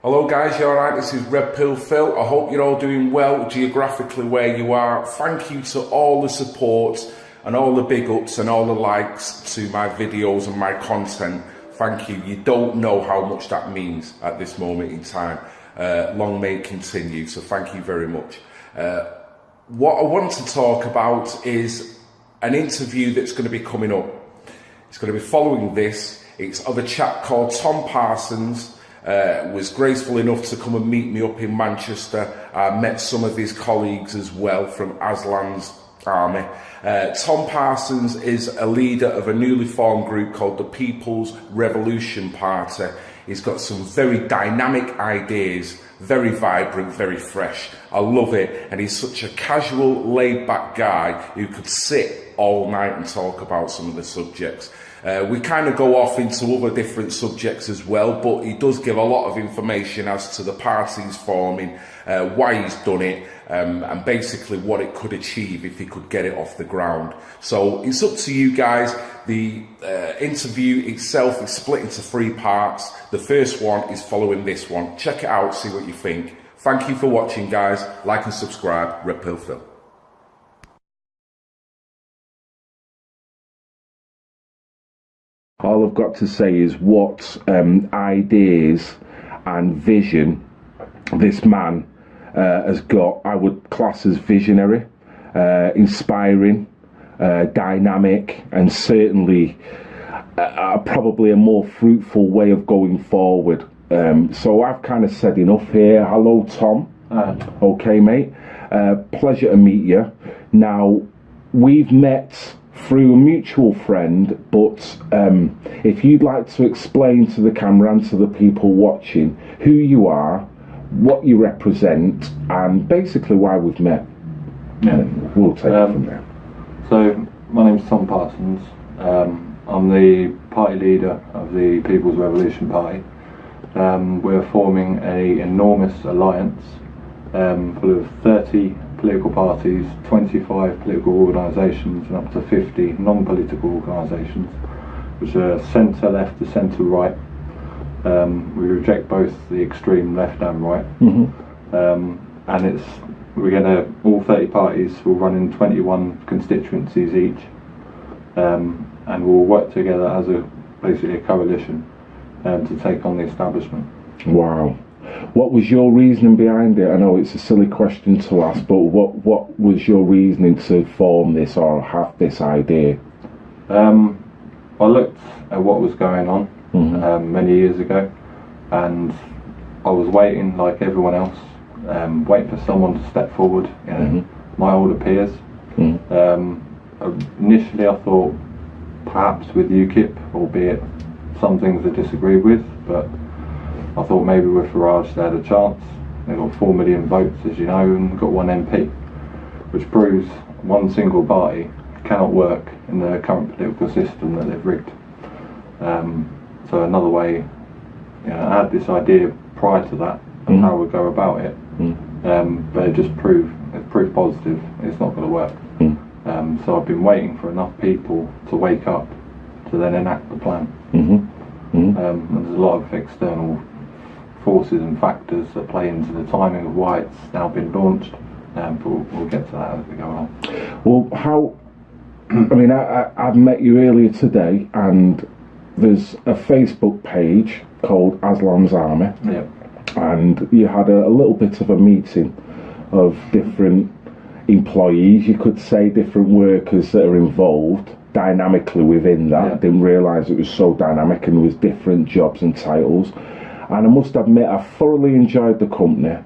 Hello guys, you alright? This is RedPill Phil. I hope you're all doing well geographically where you are. Thank you to all the support and all the big ups and all the likes to my videos and my content. Thank you. You don't know how much that means at this moment in time. Long may it continue, so thank you very much. What I want to talk about is an interview that's going to be coming up. It's going to be following this. It's of a chap called Tom Parsons. Was graceful enough to come and meet me up in Manchester. I met some of his colleagues as well from Aslan's army. Tom Parsons is a leader of a newly formed group called the People's Revolution Party. He's got some very dynamic ideas, very vibrant, very fresh. I love it, and he's such a casual, laid-back guy who could sit all night and talk about some of the subjects. We kind of go off into other different subjects as well, but he does give a lot of information as to the party he's forming, why he's done it, and basically what it could achieve if he could get it off the ground. So it's up to you guys. The interview itself is split into 3 parts. The first one is following this one. Check it out, see what you think. Thank you for watching, guys. Like and subscribe. RedPill Phil. All I've got to say is what ideas and vision this man has got. I would class as visionary, inspiring, dynamic, and certainly probably a more fruitful way of going forward. So I've kind of said enough here. Hello, Tom. Okay, mate. Pleasure to meet you. Now, we've met through a mutual friend, but if you'd like to explain to the camera and to the people watching who you are, what you represent, and basically why we've met, we'll take it from there. So, my name's Tom Parsons. I'm the party leader of the People's Revolution Party. We're forming an enormous alliance full of 30 political parties, 25 political organisations, and up to 50 non-political organisations, which are centre left to centre right. We reject both the extreme left and right, and all 30 parties will run in 21 constituencies each, and we'll work together as basically a coalition to take on the establishment. Wow. What was your reasoning behind it? I know it's a silly question to ask, but what was your reasoning to form this or have this idea? I looked at what was going on many years ago, and I was waiting like everyone else, waiting for someone to step forward, my older peers. Initially I thought perhaps with UKIP, albeit some things I disagreed with, but I thought maybe with Farage they had a chance. They got 4 million votes, as you know, and got 1 MP, which proves one single party cannot work in the current political system that they've rigged. So another way, I had this idea prior to that of how we'd go about it, but it's proof positive it's not going to work. So I've been waiting for enough people to wake up to then enact the plan. And there's a lot of external forces and factors that play into the timing of why it's now been launched, but we'll get to that as we go on. Well, I've met you earlier today, and there's a Facebook page called Aslan's Army, and you had a little bit of a meeting of different employees, you could say, different workers that are involved dynamically within that. I didn't realise it was so dynamic, and there was different jobs and titles. And I must admit, I thoroughly enjoyed the company.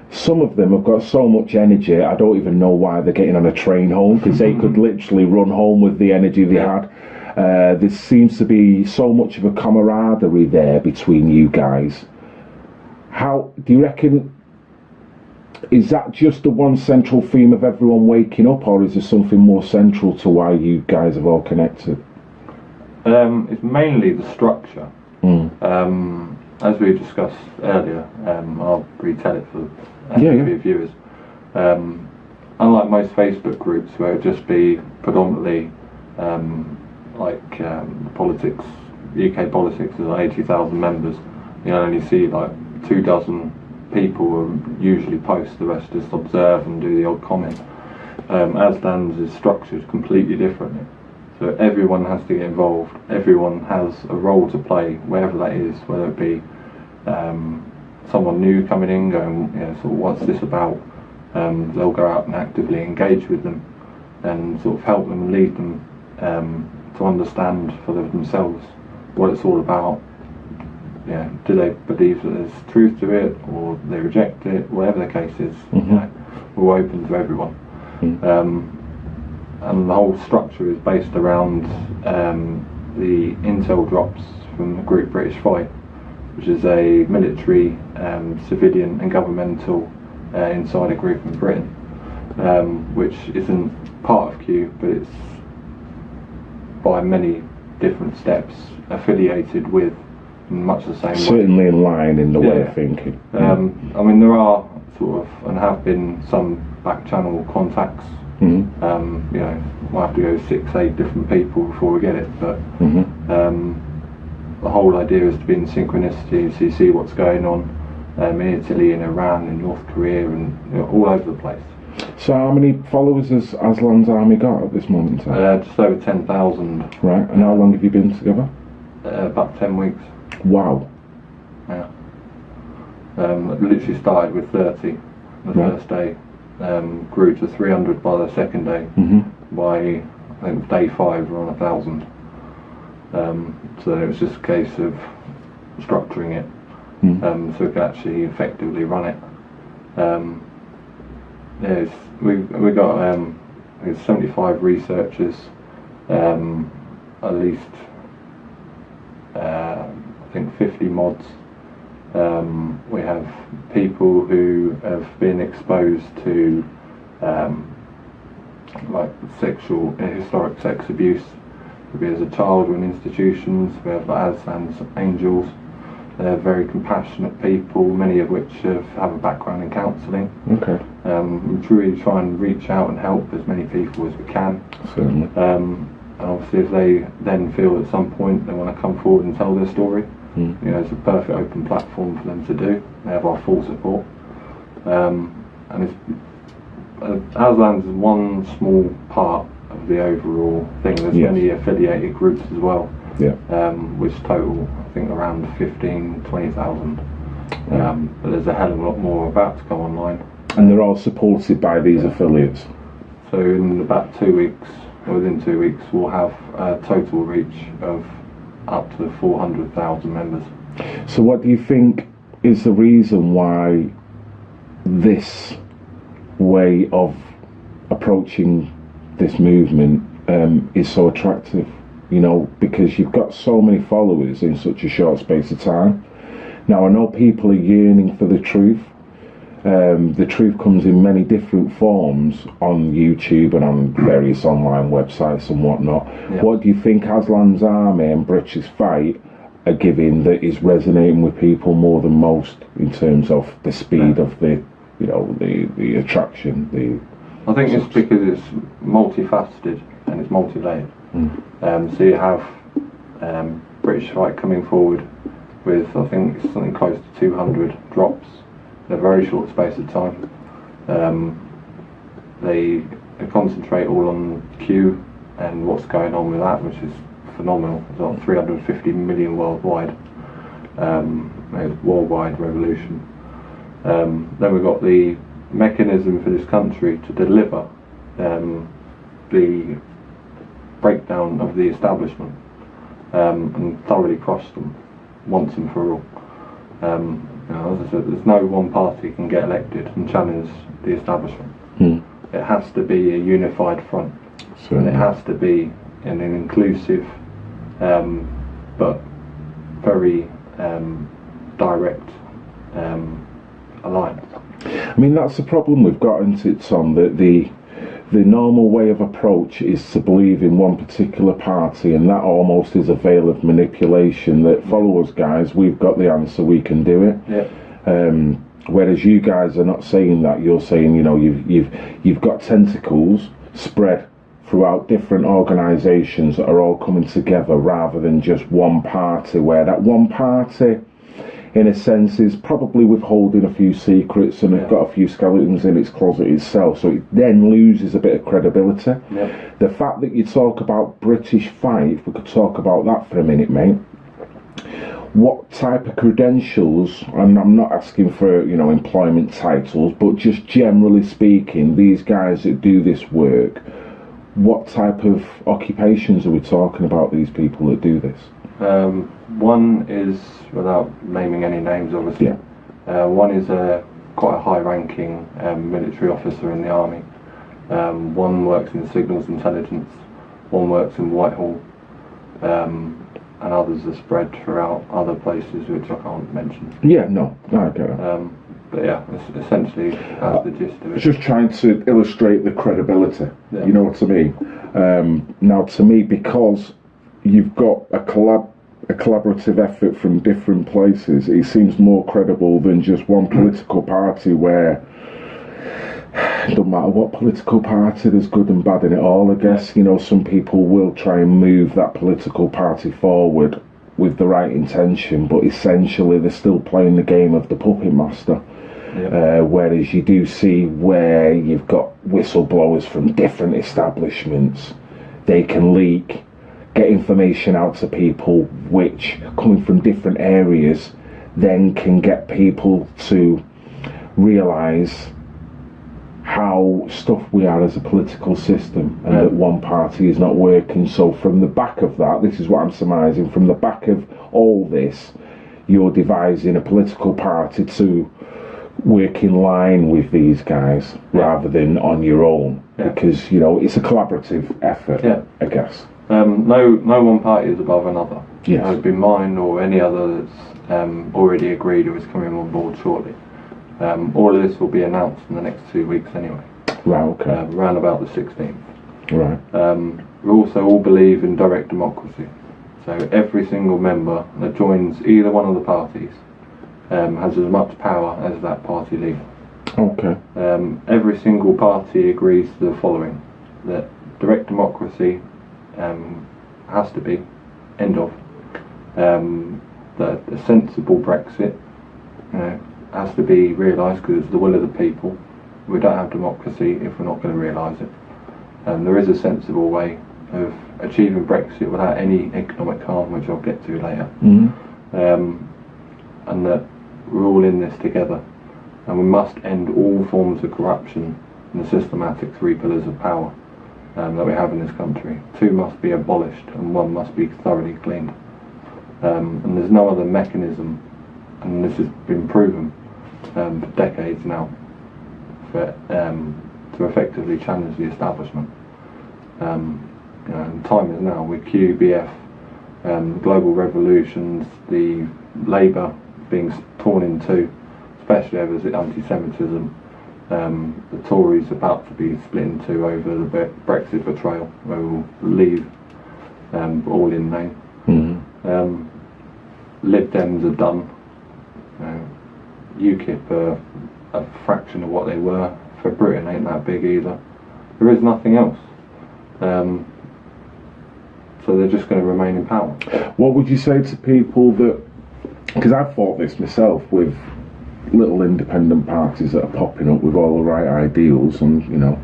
Some of them have got so much energy, I don't even know why they're getting on a train home, because they could literally run home with the energy they had. There seems to be so much of a camaraderie there between you guys. How do you reckon, is that just the one central theme of everyone waking up, or is there something more central to why you guys have all connected? It's mainly the structure. As we discussed earlier, I'll retell it for the viewers. Unlike most Facebook groups where it would just be predominantly politics, UK politics, there's like 80,000 members, you only see like 2 2 dozen people will usually post, the rest just observe and do the odd comment. Aslan's is structured completely differently. So everyone has to get involved, everyone has a role to play, wherever that is, whether it be someone new coming in going, sort of what's this about? They'll go out and actively engage with them and sort of help them and lead them to understand for themselves what it's all about. Do they believe that there's truth to it, or they reject it, whatever the case is. We're open to everyone. And the whole structure is based around the intel drops from the group BRITISHFIGHT, which is a military, civilian and governmental insider group in Britain, which isn't part of Q, but it's by many different steps affiliated with, in much the same way. Certainly in line in the way of thinking. I mean, there are sort of, and have been, some back channel contacts. Might have to go 6-8 different people before we get it, but the whole idea is to be in synchronicity, so you see what's going on in Italy, in Iran, in North Korea, and all over the place. So how many followers has Aslan's army got at this moment in time? Just over 10,000. Right, and how long have you been together? About 10 weeks. Wow. Yeah. It literally started with 30 the first day, grew to 300 by the second day. By, I think, day 5 we're on 1,000. So it was just a case of structuring it so we could actually effectively run it. We got 75 researchers, at least I think 50 mods. We have people who have been exposed to like historic sex abuse, maybe as a child or in institutions. We have Aslan's angels. They're very compassionate people, many of which have a background in counselling. We really try and reach out and help as many people as we can. Certainly. And obviously, if they then feel at some point they want to come forward and tell their story, it's a perfect open platform for them to do. They have our full support. And it's Aslan's is one small part of the overall thing. There's many affiliated groups as well, which total, I think, around 15,000-20,000. But there's a hell of a lot more about to go online. And they're all supported by these affiliates? So in about 2 weeks, within 2 weeks, we'll have a total reach of up to 400,000 members. So what do you think is the reason why this way of approaching this movement is so attractive? Because you've got so many followers in such a short space of time. Now, I know people are yearning for the truth. The truth comes in many different forms on YouTube and on various online websites and whatnot. What do you think Aslan's army and BRITISHFIGHT are giving that is resonating with people more than most in terms of the speed of the attraction? I think it's because it's multifaceted and it's multi-layered. So you have BRITISHFIGHT coming forward with, I think, something close to 200 drops in a very short space of time. They concentrate all on Q and what's going on with that, which is phenomenal. It's on 350 million worldwide. It's worldwide revolution. Then we've got the mechanism for this country to deliver the breakdown of the establishment and thoroughly crush them once and for all. As I said, there's no one party can get elected and challenge the establishment. It has to be a unified front. And it has to be in an inclusive but very direct alliance. I mean, that's the problem we've got, isn't it, Tom? That the normal way of approach is to believe in one particular party, and that almost is a veil of manipulation. That follow us, guys. We've got the answer. We can do it. Whereas you guys are not saying that. You're saying, you've got tentacles spread throughout different organisations that are all coming together, rather than just one party. Where that one party in a sense, is probably withholding a few secrets and have got a few skeletons in its closet itself, so it then loses a bit of credibility. The fact that you talk about British Fight, if we could talk about that for a minute, mate, what type of credentials, and I'm not asking for, you know, employment titles, but just generally speaking, these guys that do this work, what type of occupations are we talking about, these people that do this? One is, without naming any names obviously, one is quite a high-ranking military officer in the army. One works in signals intelligence, one works in Whitehall, and others are spread throughout other places which I can't mention. Yeah, no, I get it. But yeah, essentially that's the gist of it. Just trying to illustrate the credibility, you know what I mean? Now, to me, because you've got a collaborative effort from different places, it seems more credible than just one political party where it doesn't matter what political party, there's good and bad in it all, I guess. You know, some people will try and move that political party forward with the right intention, but essentially they're still playing the game of the puppet master. Whereas you do see where you've got whistleblowers from different establishments, they can leak, get information out to people which, coming from different areas, then can get people to realise how stuffed we are as a political system, and that one party is not working. So from the back of that, this is what I'm surmising, from the back of all this, you're devising a political party to work in line with these guys rather than on your own, because, you know, it's a collaborative effort, I guess. No one party is above another. Yes. It would be mine or any other that's already agreed or is coming on board shortly. All of this will be announced in the next 2 weeks anyway. Right, okay. Around about the 16th. Right. We also all believe in direct democracy. So every single member that joins either one of the parties has as much power as that party leader. Okay. Every single party agrees to the following: that direct democracy has to be, end of. That a sensible Brexit has to be realised because it's the will of the people. We don't have democracy if we're not going to realise it. There is a sensible way of achieving Brexit without any economic harm, which I'll get to later. And that we're all in this together, and we must end all forms of corruption and the systematic three pillars of power that we have in this country. Two must be abolished and one must be thoroughly cleaned. And there's no other mechanism, and this has been proven for decades now, to effectively challenge the establishment. You know, and time is now with QBF, global revolutions, the Labour being torn in two, especially over the anti-Semitism. The Tories about to be split in two over the Brexit betrayal, where we'll leave all in name. Lib Dems are done. UKIP are a fraction of what they were. For Britain ain't that big either. There is nothing else. So they're just going to remain in power. What would you say to people that, because I've fought this myself with little independent parties that are popping up with all the right ideals, and you know,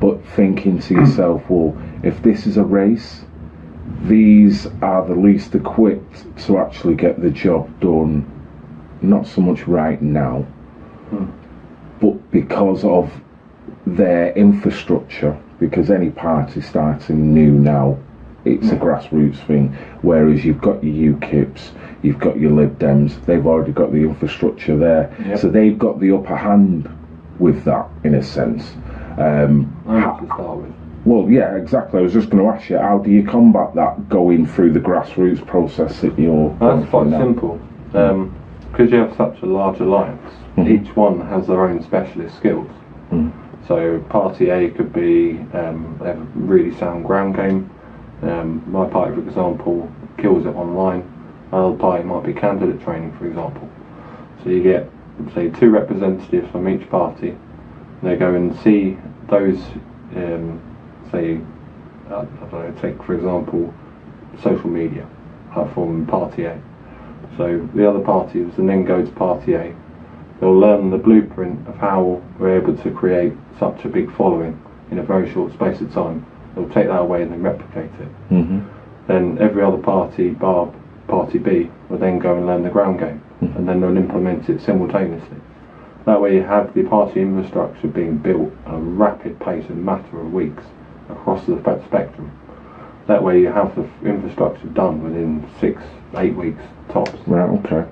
but thinking to yourself, well, if this is a race, these are the least equipped to actually get the job done, not so much right now, but because of their infrastructure, because any party starting new now, it's a grassroots thing, whereas you've got your UKIPs, you've got your Lib Dems, they've already got the infrastructure there, so they've got the upper hand with that, in a sense. To start with. Well, yeah, exactly. I was just going to ask you, how do you combat that going through the grassroots process that you're That's quite simple. Because you have such a large alliance, each one has their own specialist skills. So Party A could be, they have a really sound ground game. My party, for example, kills it online. Another party might be candidate training, for example. So you get, say, 2 representatives from each party. They go and see those, say, I don't know, take for example, social media platform Party A. So the other parties and then go to Party A. They'll learn the blueprint of how we're able to create such a big following in a very short space of time. They'll take that away and then replicate it. Then every other party, bar Party B, will then go and learn the ground game, and then they'll implement it simultaneously. That way you have the party infrastructure being built at a rapid pace in a matter of weeks across the spectrum. That way you have the infrastructure done within 6-8 weeks tops. Right, okay.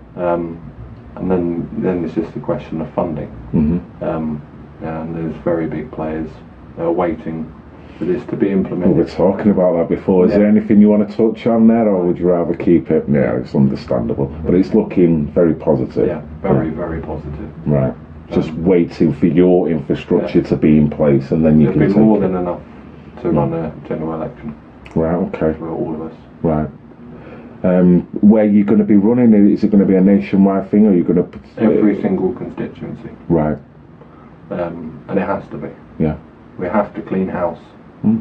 And then it's just a question of funding. And there's very big players that are waiting for this to be implemented. We were talking about that before. Is there anything you want to touch on there, or would you rather keep it? Yeah, it's understandable, but it's looking very positive. Yeah, very positive. Right. Just waiting for your infrastructure to be in place, and then you can take it. There'll be more than enough to run a general election. Right, okay. For all of us. Right. Where you're going to be running, is it going to be a nationwide thing, or are you going to... Every single constituency. Right. And it has to be. Yeah. We have to clean house.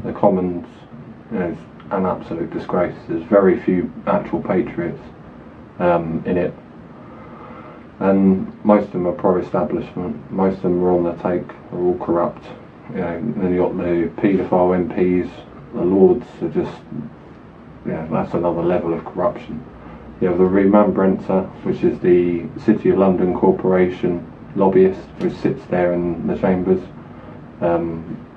The Commons, is an absolute disgrace. There's very few actual patriots in it. And most of them are pro-establishment. Most of them are on the take. They're all corrupt. Then you got the paedophile MPs. The Lords are just, that's another level of corruption. You have the Remembrance, which is the City of London Corporation lobbyist who sits there in the chambers.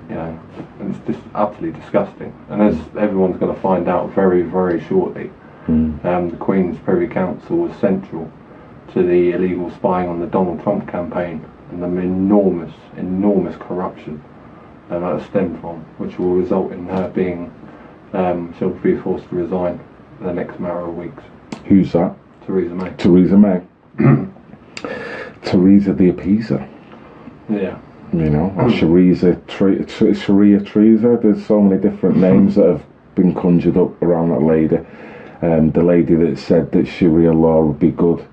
It's just utterly disgusting. And as everyone's going to find out very, very shortly, the Queen's Privy Council was central to the illegal spying on the Donald Trump campaign and the enormous corruption that stemmed from, which will result in her being, she'll be forced to resign in the next matter of weeks. Who's that? Theresa May. Theresa May. Theresa the Appeaser. Yeah. Or Sharia Teresa. There's so many different names that have been conjured up around that lady. The lady that said that Sharia law would be good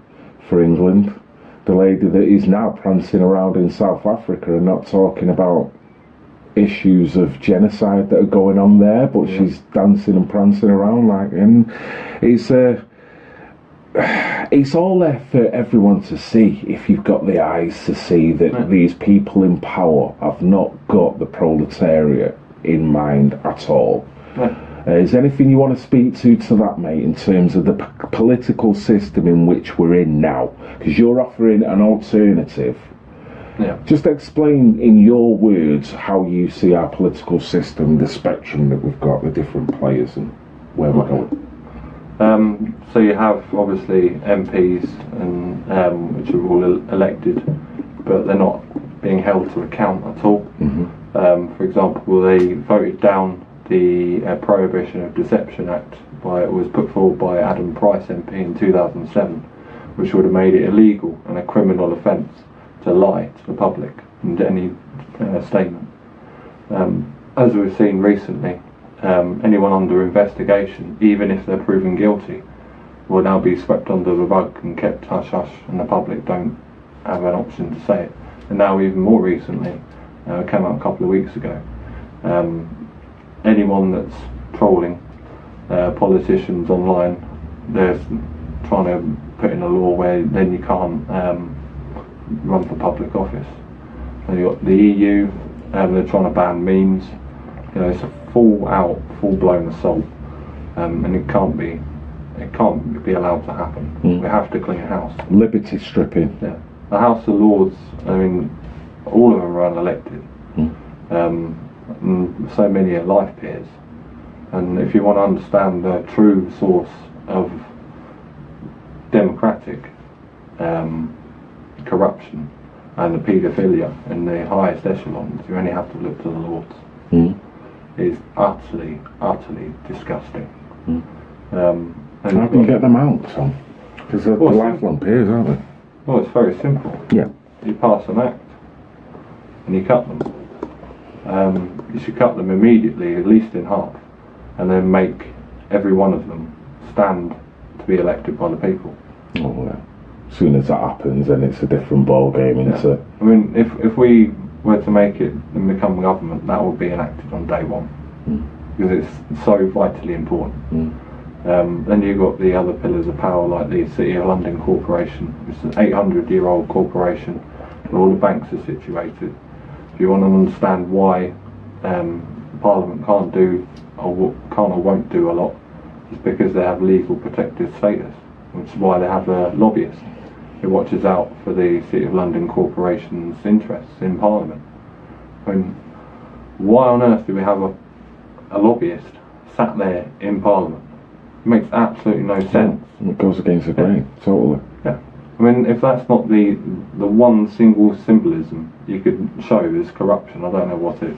for England. The lady that is now prancing around in South Africa and not talking about issues of genocide that are going on there, but she's dancing and prancing around and it's all there for everyone to see if you've got the eyes to see that these people in power have not got the proletariat in mind at all. Is there anything you want to speak to that, mate, in terms of the political system in which we're in now? Because you're offering an alternative. Just explain in your words how you see our political system, the spectrum that we've got, the different players and where we're going. So you have obviously MPs and which are all elected, but they're not being held to account at all. For example, they voted down the Prohibition of Deception Act. It was put forward by Adam Price MP in 2007, which would have made it illegal and a criminal offence to lie to the public in any statement. As we've seen recently, anyone under investigation, even if they're proven guilty, will now be swept under the rug and kept hush-hush, and the public don't have an option to say it. And now even more recently, it came out a couple of weeks ago, anyone that's trolling politicians online, they're trying to put in a law where then you can't run for public office. And you've got the EU, they're trying to ban memes. It's a full-blown assault, and it can't be allowed to happen. We have to clean house. Liberty stripping. Yeah, the House of Lords. All of them are unelected. And so many are life peers. And if you want to understand the true source of democratic corruption and the paedophilia in the highest echelons, you only have to look to the Lords. It's utterly disgusting. How do you get them out, Tom? Because they're lifelong peers, aren't they? Well, it's very simple. Yeah. You pass an act and you cut them. You should cut them immediately, at least in half, and then make every one of them stand to be elected by the people. Oh, yeah. As soon as that happens, then it's a different ball game, isn't it? If we were to make it and become government, that would be enacted on day one, because it's so vitally important. Then you've got the other pillars of power, like the City of London Corporation. It's an 800-year-old corporation where all the banks are situated. If you want to understand why Parliament can't do or won't do a lot, it's because they have legal protected status, which is why they have a lobbyist who watches out for the City of London Corporation's interests in Parliament. I mean, why on earth do we have a lobbyist sat there in Parliament? It makes absolutely no sense. It goes against the grain, totally. Yeah. I mean, if that's not the one single symbolism you could show as corruption, I don't know what is.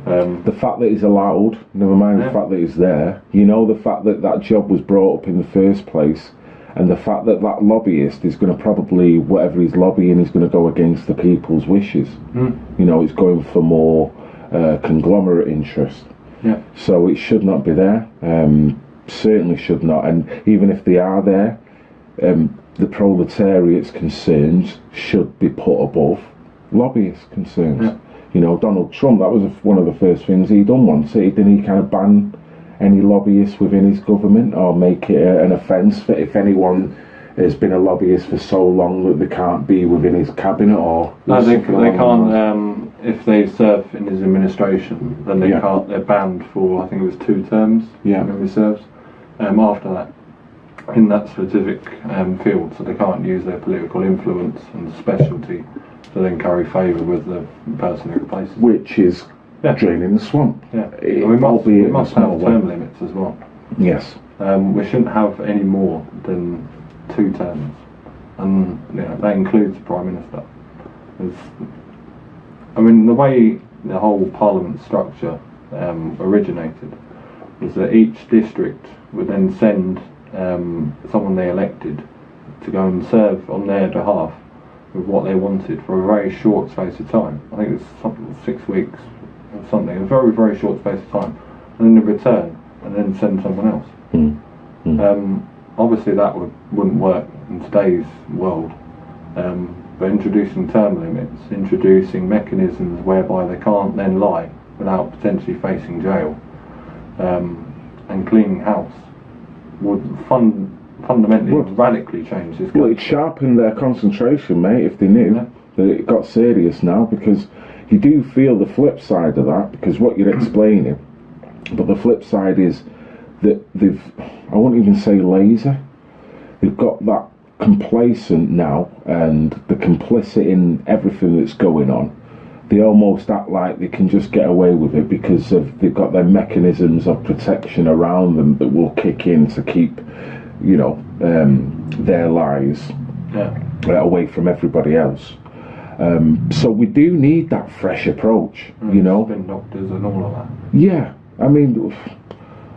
The fact that he's allowed, never mind the fact that he's there, you know, the fact that that job was brought up in the first place, and the fact that that lobbyist is going to probably, whatever he's lobbying, is going to go against the people's wishes. You know, it's going for more conglomerate interest. Yeah. So it should not be there. Certainly should not. And even if they are there, the proletariat's concerns should be put above lobbyist concerns. Yeah. You know, Donald Trump, that was one of the first things he done once. Didn't he kind of ban any lobbyists within his government, or make it an offence for if anyone has been a lobbyist for so long that they can't be within his cabinet, or... No, they can't, if they serve in his administration, then they can't, they're banned for, I think it was 2 terms, memory serves, after that, in that specific field, so they can't use their political influence and specialty to then carry favour with the person who replaces them. Which is draining the swamp. Yeah, we must have term limits as well. Yes. We shouldn't have any more than 2 terms, and you know, that includes the Prime Minister. I mean, the way the whole Parliament structure originated was that each district would then send someone they elected to go and serve on their behalf with what they wanted for a very short space of time. I think it's something 6 weeks or something, a very, very short space of time, and then they return and then send someone else. Obviously that wouldn't work in today's world, but introducing term limits, introducing mechanisms whereby they can't then lie without potentially facing jail, and cleaning house would fundamentally radically change this. Well, it sharpened their concentration, mate, if they knew that it got serious now, because you do feel the flip side of that, because what you're explaining, but the flip side is that they've, I won't even say lazy, they've got that complacent now, and the complicit in everything that's going on. They almost act like they can just get away with it because they've got their mechanisms of protection around them that will kick in to keep, you know, their lies away from everybody else. So we do need that fresh approach, you know. Spin doctors and all of that. Yeah, I mean,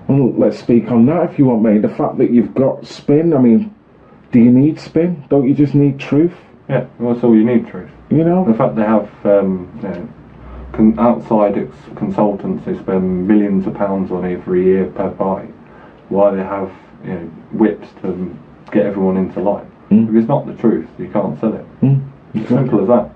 well, let's speak on that if you want, mate. The fact that you've got spin, I mean, do you need spin? Don't you just need truth? Yeah, that's all you need, truth. You know? The fact they have outside consultants they spend millions of pounds on every year per party, why they have whips to get everyone into line. If it's not the truth, you can't sell it. It's simple as that.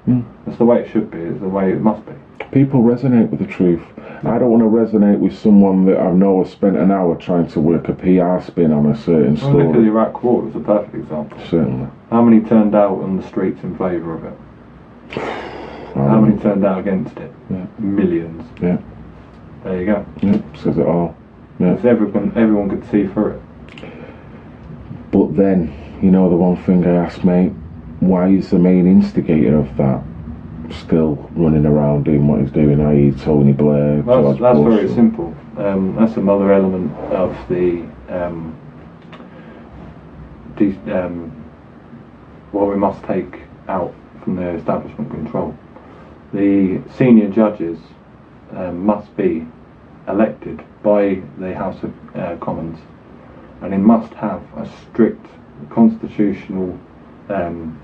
That's the way it should be, it's the way it must be. People resonate with the truth. I don't want to resonate with someone that I know has spent an hour trying to work a PR spin on a certain story. Look at the Iraq War, it was a perfect example. Certainly. How many turned out on the streets in favour of it? How many turned out against it? Millions. Yeah. There you go. Yeah, says it all. Yeah. Because everyone could see through it. But then, you know, the one thing I ask, mate, why is the main instigator of that still running around doing what he's doing, i.e. Tony Blair, That's Bush, very simple. That's another element of the what we must take out from the establishment control. The senior judges must be elected by the House of Commons, and they must have a strict constitutional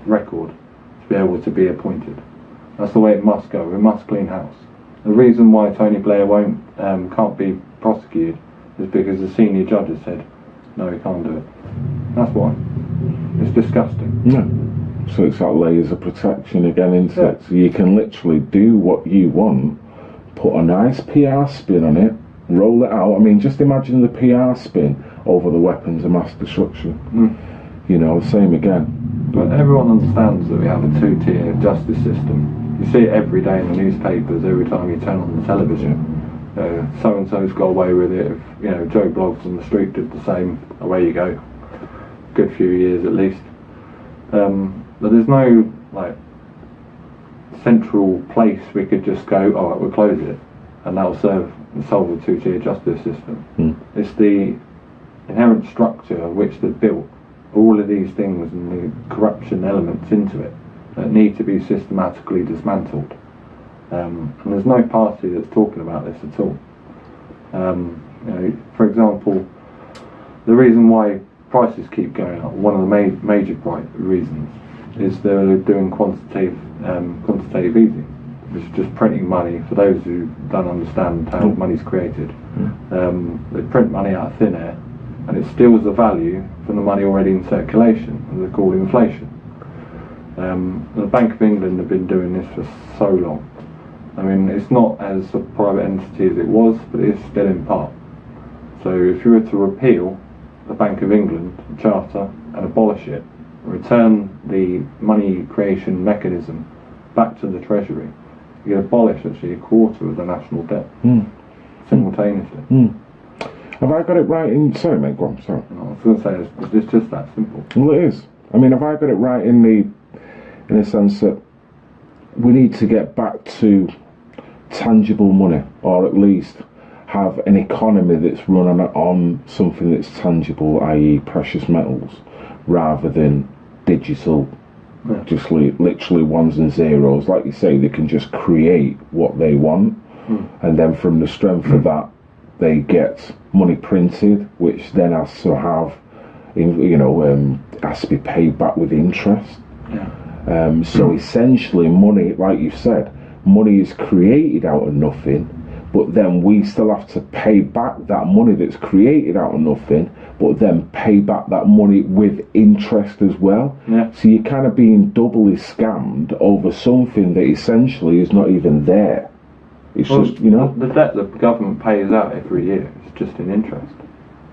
record to be able to be appointed. That's the way it must go. We must clean house. The reason why Tony Blair can't be prosecuted is because the senior judges said, no, he can't do it. That's why. It's disgusting. Yeah. So it's that layers of protection again, isn't it? So you can literally do what you want, put a nice PR spin on it, roll it out. I mean, just imagine the PR spin over the weapons of mass destruction. You know, same again. But everyone understands that we have a two-tier justice system. You see it every day in the newspapers, every time you turn on the television. So-and-so's got away with it. If, you know, Joe Bloggs on the street did the same, away you go. Good few years at least. But there's no, like, central place we could just go, all right, we'll close it, and that'll solve the two-tier justice system. It's the inherent structure of which they've built all of these things and the corruption elements into it that need to be systematically dismantled. And there's no party that's talking about this at all. You know, for example, the reason why prices keep going up, one of the major reasons, is they're doing quantitative easing, which is just printing money. For those who don't understand how money's created, they print money out of thin air, and it steals the value from the money already in circulation, and they're called inflation. The Bank of England have been doing this for so long. I mean, it's not as a private entity as it was, but it is still in part. So if you were to repeal the Bank of England charter and abolish it, return the money creation mechanism back to the Treasury, you abolish actually a quarter of the national debt simultaneously. Have I got it right in... Sorry mate, go on, sorry. I was going to say, it's just that simple. Well, it is. I mean, have I got it right in the sense that we need to get back to tangible money, or at least have an economy that's run on something that's tangible, i.e. precious metals, rather than digital, just literally ones and zeros. Like you say, they can just create what they want, and then from the strength of that, they get money printed, which then has to have, has to be paid back with interest. So essentially, money, like you said, money is created out of nothing, but then we still have to pay back that money that's created out of nothing, but then pay back that money with interest as well. So you're kind of being doubly scammed over something that essentially is not even there. It's just, you know, the debt that the government pays out every year is just in interest.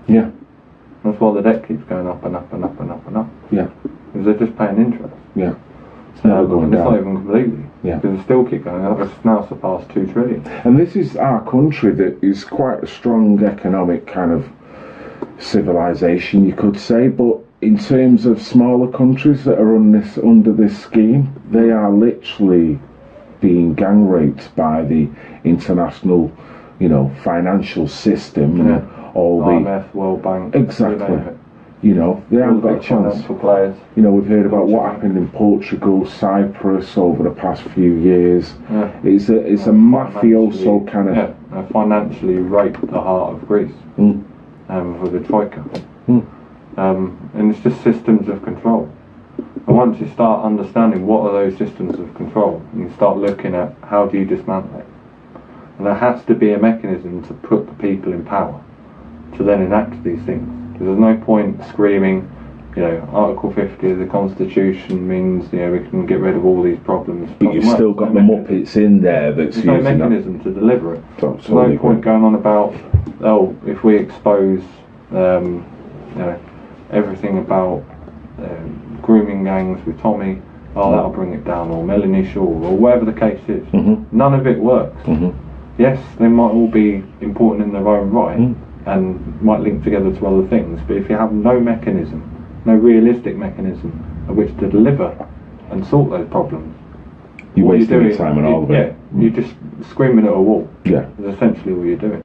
Yeah. That's why the debt keeps going up and up and up and up and up. Yeah. Because they're just paying interest. Yeah. It's never going down. It's not even completely. Yeah. Because they still keep going up. It's now surpassed 2 trillion. And this is our country that is quite a strong economic kind of civilization, you could say, but in terms of smaller countries that are under this scheme, they are literally being gang raped by the international, financial system and all IMF, World Bank. Exactly. They haven't got a chance. Players. We've heard about what happened in Portugal, Cyprus over the past few years. It's a mafioso kind of. Financially raped the heart of Greece with the Troika. And it's just systems of control. And once you start understanding what are those systems of control, you start looking at how do you dismantle it. And there has to be a mechanism to put the people in power to then enact these things. There's no point screaming, Article 50 of the Constitution means, we can get rid of all these problems. But you've still got the Muppets in there that's using no mechanism to deliver it. There's no point going on about, if we expose, everything about grooming gangs with Tommy, that'll bring it down, or Melanie Shaw, or whatever the case is. None of it works. Yes, they might all be important in their own right, and might link together to other things, but if you have no mechanism, no realistic mechanism of which to deliver and sort those problems, you're wasting your time on all of it. You're just screaming at a wall. Yeah. Is essentially what you're doing.